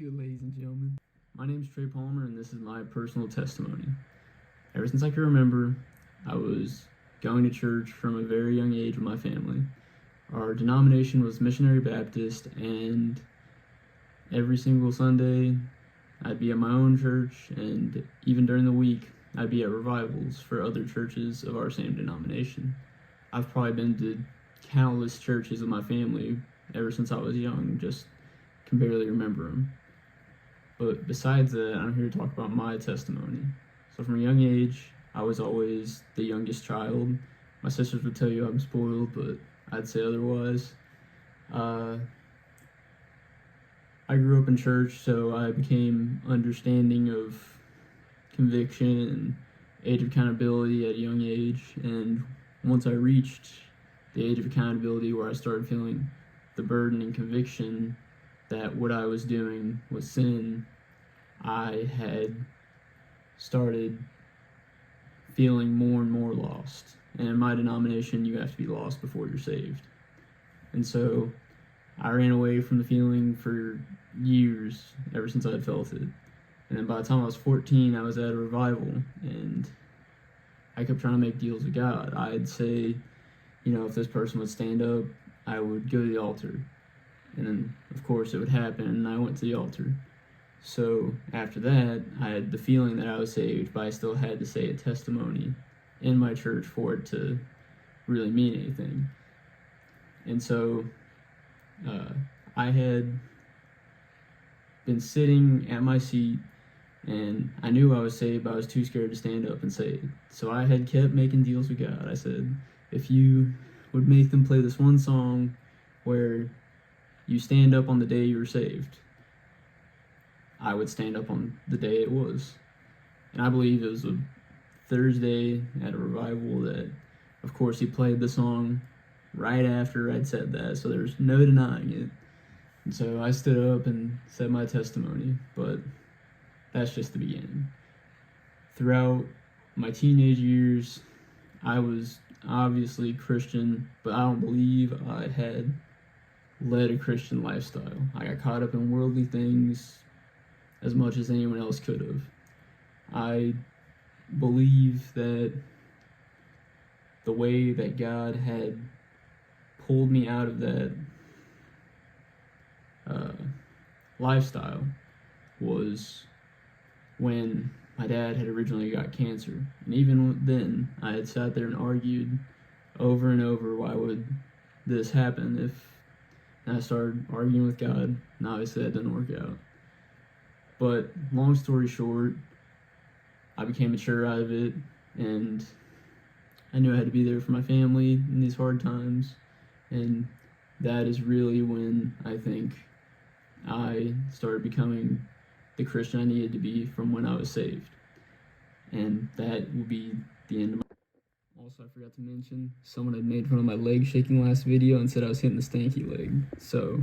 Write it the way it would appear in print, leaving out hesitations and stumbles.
good, ladies and gentlemen? My name is Trey Palmer, and this is my personal testimony. Ever since I can remember, I was going to church from a very young age with my family. Our denomination was Missionary Baptist, and every single Sunday, I'd be at my own church, and even during the week, I'd be at revivals for other churches of our same denomination. I've probably been to countless churches with my family ever since I was young, just can barely remember them. But besides that, I'm here to talk about my testimony. So from a young age, I was always the youngest child. My sisters would tell you I'm spoiled, but I'd say otherwise. I grew up in church, so I became understanding of conviction and age of accountability at a young age. And once I reached the age of accountability where I started feeling the burden and conviction that what I was doing was sin, I had started feeling more and more lost. And in my denomination, you have to be lost before you're saved. And so I ran away from the feeling for years, ever since I had felt it. And then by the time I was 14, I was at a revival, and I kept trying to make deals with God. I'd say, if this person would stand up, I would go to the altar. And then, of course, it would happen, and I went to the altar. So after that, I had the feeling that I was saved, but I still had to say a testimony in my church for it to really mean anything. And so I had been sitting at my seat, and I knew I was saved, but I was too scared to stand up and say it. So I had kept making deals with God. I said, if you would make them play this one song where you stand up on the day you were saved, I would stand up on the day it was. And I believe it was a Thursday at a revival that, of course, he played the song right after I'd said that, so there's no denying it. And so I stood up and said my testimony, but that's just the beginning. Throughout my teenage years, I was obviously Christian, but I don't believe I had led a Christian lifestyle. I got caught up in worldly things as much as anyone else could have. I believe that the way that God had pulled me out of that lifestyle was when my dad had originally got cancer. And even then, I had sat there and argued over and over, why would this happen? And I started arguing with God, and obviously that didn't work out. But long story short, I became mature out of it, and I knew I had to be there for my family in these hard times. And that is really when I think I started becoming the Christian I needed to be from when I was saved. And that will be the end of my... Also, I forgot to mention, someone had made fun of my leg shaking last video and said I was hitting the stanky leg. So